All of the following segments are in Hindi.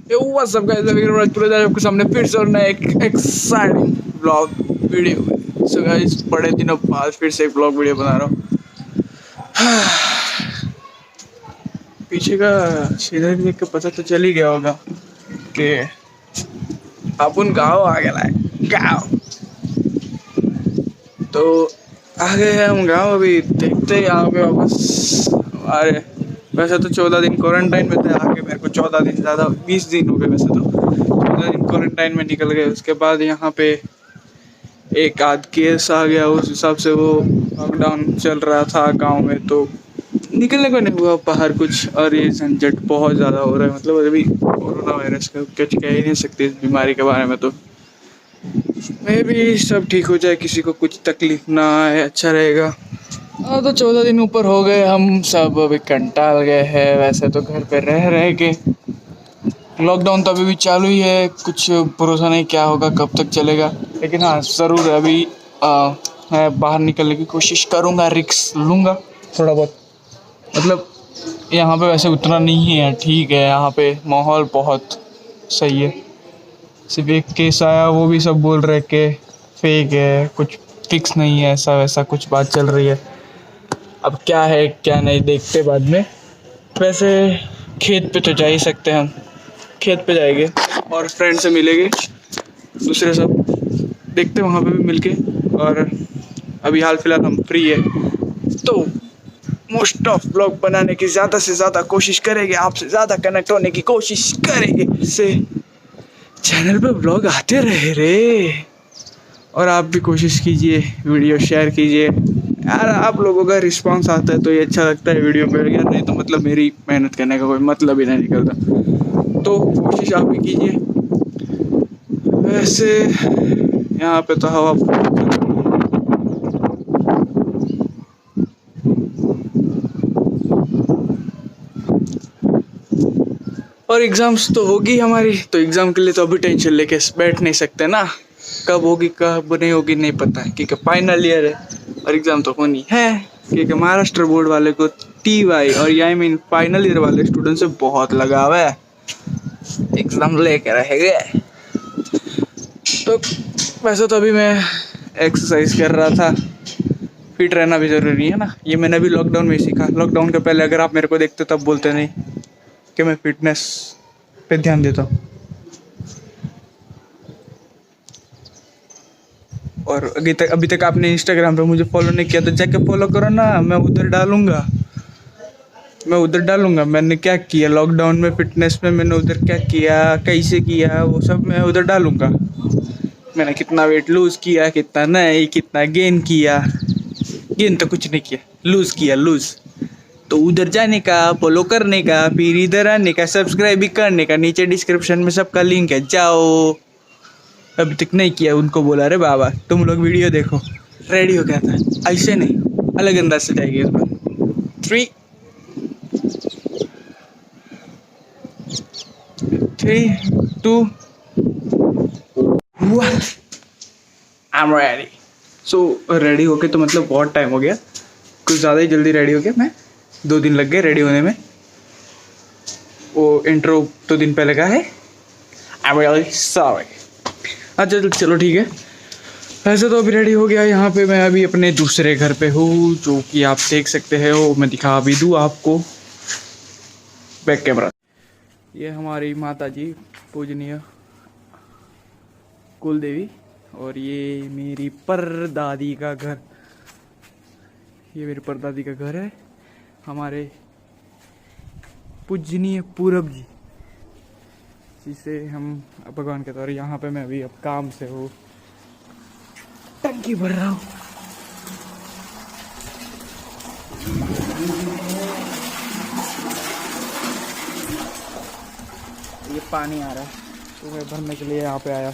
व्हाट्स अप गाइस, आपके सामने फिर से और नया एक exciting blog video. So guys, बड़े दिनों बाद फिर से एक ब्लॉग वीडियो बना रहा हूँ। पीछे का सीनरी देख के पता तो चल ही गया होगा कि अपन गाँव आ गया है। गाँव तो आ गए हैं हम गाँव। अभी देखते हैं यहाँ पे वापस हमारे। वैसे तो 14 दिन क्वारंटाइन में थे, आके मेरे को 14 दिन ज़्यादा 20 दिन हो गए। वैसे तो 14 दिन क्वारंटाइन में निकल गए। उसके बाद यहाँ पे एक आध केस आ गया, उस हिसाब से वो लॉकडाउन चल रहा था गांव में, तो निकलने को नहीं हुआ बाहर कुछ। और ये झंझट बहुत ज़्यादा हो रहा है। मतलब अभी कोरोना वायरस का कुछ कह ही नहीं सकते इस बीमारी के बारे में। तो मे भी सब ठीक हो जाए, किसी को कुछ तकलीफ ना आए, अच्छा रहेगा। हाँ, तो 14 दिन ऊपर हो गए, हम सब अभी कंटाल गए हैं वैसे तो घर पे रह रह के। लॉकडाउन तो अभी भी चालू ही है, कुछ भरोसा नहीं क्या होगा, कब तक चलेगा। लेकिन हाँ, ज़रूर अभी मैं बाहर निकलने की कोशिश करूँगा, रिस्क लूँगा थोड़ा बहुत। मतलब यहाँ पे वैसे उतना नहीं है, ठीक है, यहाँ पे माहौल बहुत सही है। सिर्फ एक केस आया, वो भी सब बोल रहे कि फेक है, कुछ फिक्स नहीं है, ऐसा वैसा कुछ बात चल रही है। अब क्या है क्या नहीं देखते बाद में। वैसे खेत पे तो जा ही सकते हैं हम, खेत पे जाएंगे और फ्रेंड से मिलेंगे, दूसरे सब देखते वहाँ पे भी मिलके। और अभी हाल फिलहाल हम फ्री है, तो मोस्ट ऑफ ब्लॉग बनाने की ज़्यादा से ज़्यादा कोशिश करेंगे, आपसे ज़्यादा कनेक्ट होने की कोशिश करेंगे, इससे चैनल पे ब्लॉग आते रहे रे। और आप भी कोशिश कीजिए, वीडियो शेयर कीजिए यार। आप लोगों का रिस्पांस आता है तो ये अच्छा लगता है वीडियो पे यार, नहीं तो मतलब मेरी मेहनत करने का कोई मतलब ही नहीं निकलता। तो कोशिश आप भी कीजिए। वैसे यहाँ पे तो हवा और एग्ज़ाम्स तो होगी हमारी, तो एग्ज़ाम के लिए तो अभी टेंशन लेके बैठ नहीं सकते ना। कब होगी कब नहीं होगी नहीं पता है, क्योंकि फाइनल ईयर है और एग्ज़ाम तो होनी है। क्योंकि महाराष्ट्र बोर्ड वाले को TY और आई मीन फाइनल ईयर वाले स्टूडेंट से बहुत लगाव है, एग्ज़ाम लेके रहेंगे। तो वैसे तो अभी मैं एक्सरसाइज कर रहा था, फिट रहना भी ज़रूरी है ना। ये मैंने भी लॉकडाउन में ही सीखा। लॉकडाउन के पहले अगर आप मेरे को देखते तब बोलते नहीं कि मैं फिटनेस पे ध्यान देता हूँ। और अभी तक आपने इंस्टाग्राम पे मुझे फॉलो नहीं किया तो जाके फॉलो करो ना। मैं उधर डालूंगा मैंने क्या किया लॉकडाउन में, फिटनेस में मैंने उधर क्या किया, कैसे किया, वो सब मैं उधर डालूंगा। मैंने कितना वेट लूज़ किया, कितना नहीं, कितना गेन किया। गेन तो कुछ नहीं किया, लूज़ किया लूज़। तो उधर जाने का, फॉलो करने का, फिर इधर आने का, सब्सक्राइब भी करने का। नीचे डिस्क्रिप्शन में सबका लिंक है, जाओ। अभी तक नहीं किया उनको बोला, अरे बाबा तुम लोग वीडियो देखो, रेडी हो गया था। ऐसे नहीं, अलग अंदाज से जाएगी इस बार। 3 2 1 I am ready. So ready होके तो मतलब बहुत टाइम हो गया, कुछ ज़्यादा ही जल्दी रेडी हो गया मैं। 2 दिन लग गए रेडी होने में। वो इंट्रो 2 दिन पहले का है, आई एम रियली सॉरी। अच्छा चलो ठीक है। वैसे तो अभी रेडी हो गया। यहाँ पे मैं अभी अपने दूसरे घर पे हूँ, जो कि आप देख सकते हैं। वो मैं दिखा भी दूँ आपको, बैक कैमरा। ये हमारी माता जी पूजनीय कुल देवी, और ये मेरी परदादी का घर। ये मेरी परदादी का घर है, हमारे पूजनीय पूरब जी, जिसे हम भगवान कहते हैं। और यहाँ पे मैं अभी अब काम से हूँ, टंकी भर रहा हूँ। ये पानी आ रहा है, तो मैं भरने के लिए यहाँ पे आया।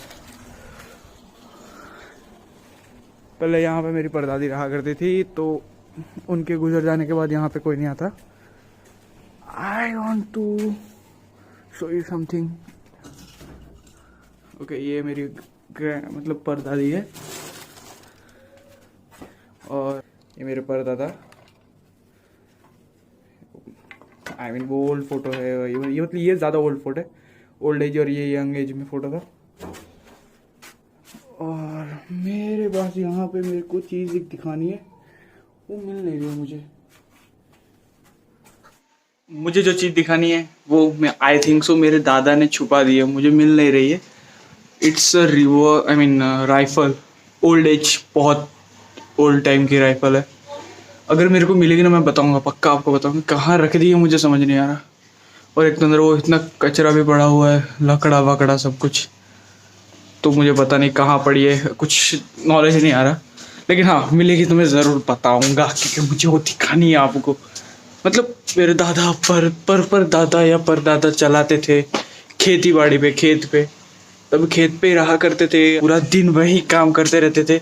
पहले यहाँ पे मेरी परदादी रहा करती थी, तो उनके गुजर जाने के बाद यहाँ पे कोई नहीं आता। I want to show you something. Okay, ये मेरी मतलब परदादी है, और ये मेरे परदादा। आई मीन वो ओल्ड फोटो है, ये मतलब ये ज़्यादा ओल्ड फोटो है। ओल्ड एज और ये यंग एज में फोटो था। और मेरे पास यहाँ पे मेरे को चीज़ एक दिखानी है, वो मिल नहीं रही है मुझे जो चीज़ दिखानी है वो मैं आई थिंक सो मेरे दादा ने छुपा दी है, मुझे मिल नहीं रही है। It's a revolver, I mean rifle, old age, बहुत ओल्ड टाइम की राइफल है। अगर मेरे को मिलेगी ना मैं बताऊंगा, पक्का आपको बताऊंगा। कहाँ रख दी है मुझे समझ नहीं आ रहा। और एक तो अंदर वो इतना कचरा भी पड़ा हुआ है, लकड़ा वकड़ा सब कुछ, तो मुझे पता नहीं कहाँ पड़ी है, कुछ नॉलेज नहीं आ रहा। लेकिन हाँ, मिलेगी तो मैं ज़रूर बताऊंगा, क्योंकि मुझे वो दिखानी है आपको। मतलब मेरे दादा पर दादा या परदादा चलाते थे खेती बाड़ी पे, खेत पे, तब खेत पे ही रहा करते थे, पूरा दिन वही काम करते रहते थे,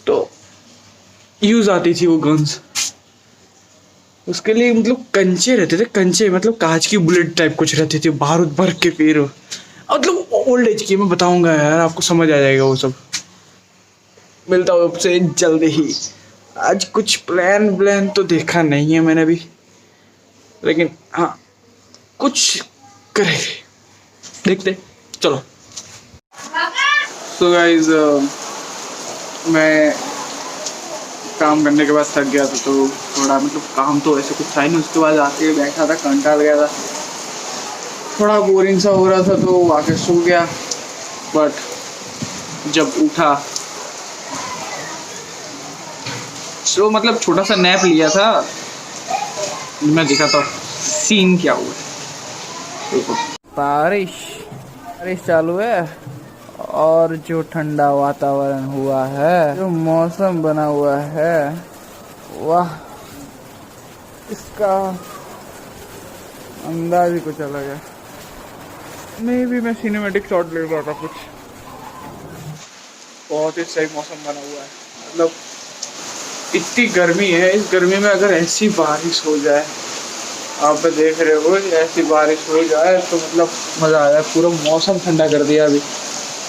तो यूज आती थी वो गन्स। उसके लिए मतलब कंचे रहते थे, कंचे मतलब कांच की बुलेट टाइप कुछ रहती थी, बारूद भर के फिर मतलब ओल्ड एज की। मैं बताऊंगा यार, आपको समझ आ जाएगा वो सब। मिलता हूँ आपसे जल्दी ही। आज कुछ प्लान तो देखा नहीं है मैंने भी, लेकिन हाँ कुछ करेंगे, देखते। चलो तो गाइज, मैं काम करने के बाद थक गया था, तो थोड़ा मतलब काम तो ऐसे कुछ था नहीं। उसके बाद आके बैठा था, कंटाल गया था, थोड़ा बोरिंग सा हो रहा था, तो आके सो गया। बट जब उठा तो मतलब छोटा सा नैप लिया था, मैं दिखाता हूँ सीन क्या हुआ। देखो, बारिश चालू है और जो ठंडा वातावरण हुआ है, जो मौसम बना हुआ है, वाह, इसका अंदाज ही कुछ अलग है। मे भी मैं सिनेमैटिक शॉट ले रहा था कुछ। बहुत ही सही मौसम बना हुआ है। मतलब इतनी गर्मी है, इस गर्मी में अगर ऐसी बारिश हो जाए, आप देख रहे हो, ऐसी बारिश हो जाए तो मतलब मज़ा आ जाए। पूरा मौसम ठंडा कर दिया अभी।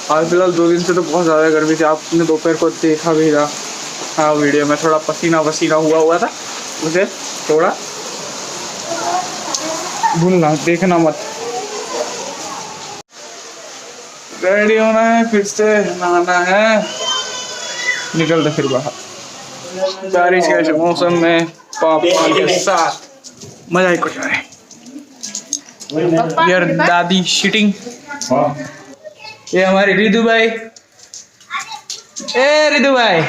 हाल फिलहाल 2 दिन से तो बहुत ज़्यादा गर्मी थी, आपने दोपहर को देखा भी था। हाँ, वीडियो में थोड़ा पसीना हुआ था, उसे थोड़ा भूलना, देखना मत। रेडी होना है, फिर से नहाना है, निकलते फिर बाहर बारिश के मौसम में पॉपकॉर्न के साथ मजा ही कुछ है। यार दादी शिटिंग। ये हमारे रिदु भाई, रिदु भाई,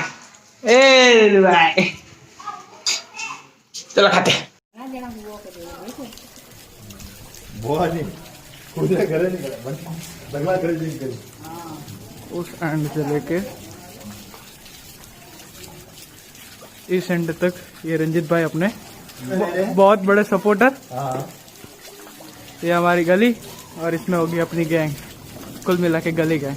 चलो खाते। उस एंड से लेके इस एंड तक ये रंजित भाई अपने बहुत बड़े सपोर्टर। ये हमारी गली, और इसमें होगी अपनी गैंग, कुल मिला के गली गैंग।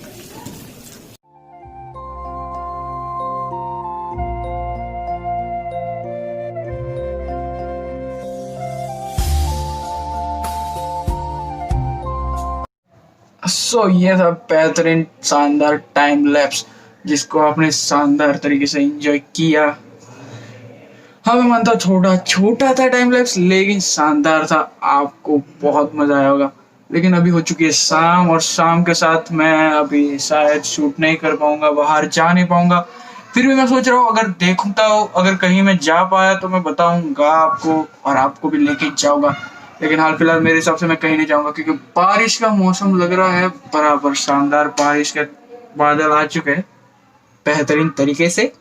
ये था बेहतरीन शानदार टाइम लैप्स, जिसको आपने शानदार तरीके से एंजॉय किया। हाँ, मैं मानता हूँ छोटा था टाइम लैप्स, लेकिन शानदार था। आपको बहुत मजा आया होगा। लेकिन अभी हो चुकी है शाम, और शाम के साथ मैं अभी शायद शूट नहीं कर पाऊंगा, बाहर जा नहीं पाऊंगा। फिर भी मैं सोच रहा हूँ, अगर देखता हूँ, अगर कहीं मैं जा पाया तो मैं बताऊंगा आपको, और आपको भी लेके जाऊंगा। लेकिन हाल फिलहाल मेरे हिसाब से मैं कहीं नहीं जाऊंगा, क्योंकि बारिश का मौसम लग रहा है बराबर शानदार। बारिश के बादल आ चुके हैं बेहतरीन तरीके से।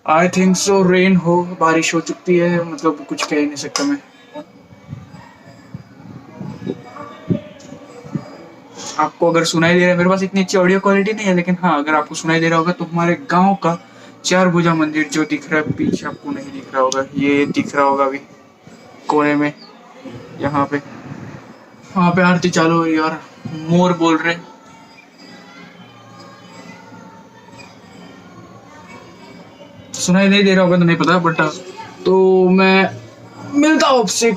आई थिंक सो रेन हो, बारिश हो चुकी है, मतलब कुछ कह नहीं सकता मैं। आपको अगर सुनाई दे रहा है, मेरे पास इतनी अच्छी ऑडियो क्वालिटी नहीं है, लेकिन हाँ, अगर आपको सुनाई दे रहा होगा तो हमारे गांव का 4 भुजा मंदिर जो दिख रहा है पीछे, आपको नहीं दिख रहा होगा, ये दिख रहा होगा अभी कोने में, यहाँ पे, वहाँ पे आरती चालू हुई और मोर बोल रहे। सुनाई नहीं दे रहा होगा तो नहीं पता, बट तो मैं मिलता हूँ आपसे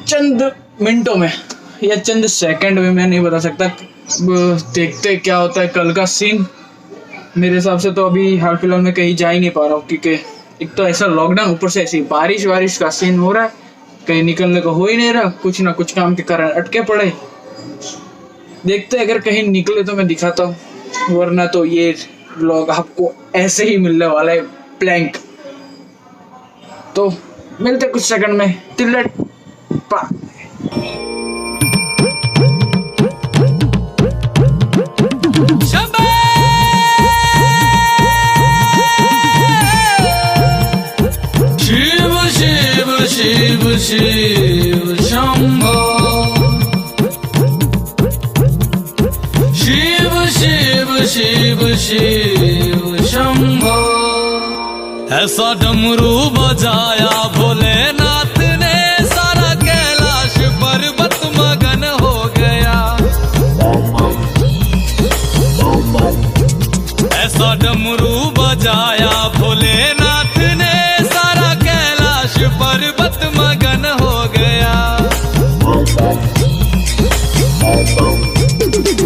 चंद मिनटों में या चंद सेकंड में, मैं नहीं बता सकता। देखते क्या होता है कल का सीन। मेरे हिसाब से तो अभी हाल फिलहाल में कहीं जा ही नहीं पा रहा हूँ, क्योंकि एक तो ऐसा लॉकडाउन, ऊपर से ऐसी बारिश का सीन हो रहा है, कहीं निकलने को हो ही नहीं रहा, कुछ ना कुछ काम के कारण अटके पड़े। देखते अगर कहीं निकले तो मैं दिखाता हूँ, वरना तो ये व्लॉग आपको ऐसे ही मिलने वाला है ब्लैंक। तो मिलते कुछ सेकंड में, till that bye. Shiv Shiv Shambho, Shiv Shiv Shiv Shiv Shambho. ऐसा डमरू बजाया भोलेनाथ ने, सारा कैलाश पर्वत मगन हो गया। ऐसा डमरू बजाया भोलेनाथ ने, सारा कैलाश पर्वत मगन हो गया।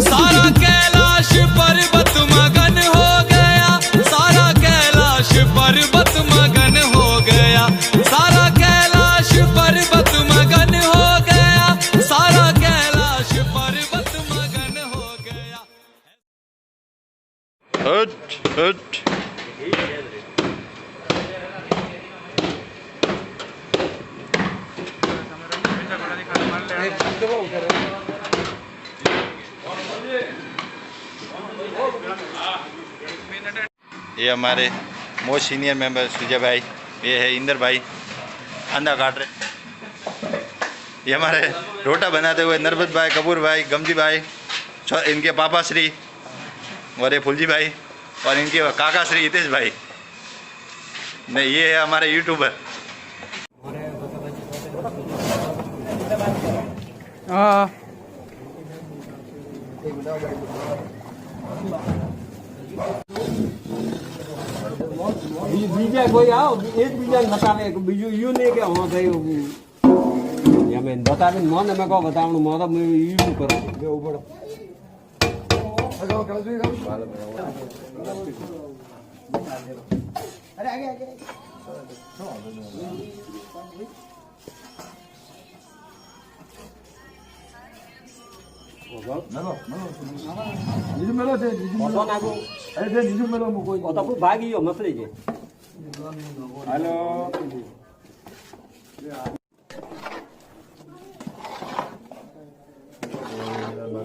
सारा कैलाश पर्वत मगन हो गया, सारा कैलाश पर्वत मगन हो गया, सारा कैलाश पर्वत मगन हो गया, सारा कैलाश पर्वत मगन हो गया। हट हट। ये हमारे मोस्ट सीनियर मेंबर सुजय भाई, ये है इंदर भाई अंडा काट रहे। ये हमारे रोटा बनाते हुए नरबत भाई, कपूर भाई, गमजी भाई, इनके पापा श्री, और ये फुलजी भाई, और इनके काका श्री हितेश भाई। नहीं, ये है हमारे यूट्यूबर। हाँ બીજા કોઈ આવો એકબીજાને બતાવે બીજું યુ નહીં કે હા ભાઈ એમ બતાવે મને મેં કહો બતાવવાનું મારે યુ કરો બેવું પડે ભાગી ગયો મફલી છે હાલો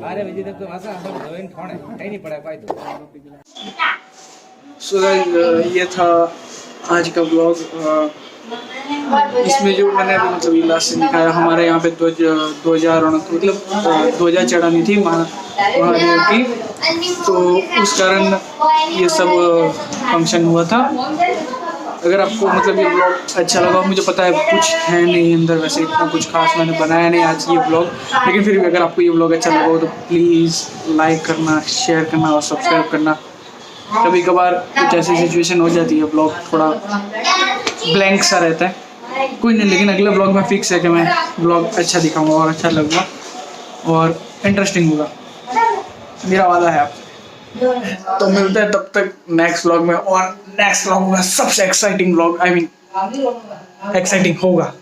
अरे विजय तक तो भाषा हम जमीन ठोड़े कहीं नहीं पड़ा पाई तो। सो ये था आज का ब्लॉग। इसमें जो मैंने मतलब लास्ट से दिखाया, हमारे यहाँ पे 2000 मतलब ध्वजा चढ़ानी थी महादेव की, तो उस कारण ये सब फंक्शन हुआ था। अगर आपको मतलब ये ब्लॉग अच्छा लगा, मुझे पता है कुछ है नहीं अंदर, वैसे इतना कुछ खास मैंने बनाया नहीं आज ये ब्लॉग, लेकिन फिर भी अगर आपको ये ब्लॉग अच्छा लगा हो तो प्लीज़ लाइक करना, शेयर करना और सब्सक्राइब करना। कभी कभार कुछ ऐसी सिचुएशन हो जाती है, ब्लॉग थोड़ा ब्लैंक सा रहता है, कोई नहीं, लेकिन अगले ब्लॉग में फिक्स है कि मैं ब्लॉग अच्छा दिखाऊंगा और अच्छा लगेगा और इंटरेस्टिंग होगा, मेरा वादा है आपसे। तो मिलते हैं तब तक नेक्स्ट व्लॉग में, और नेक्स्ट व्लॉग में सबसे exciting vlog, I mean exciting होगा,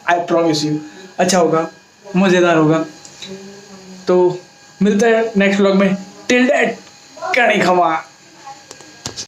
आई प्रॉमिस यू, अच्छा होगा, मज़ेदार होगा। तो मिलते हैं नेक्स्ट व्लॉग में, टिल दैट कड़ी खमा।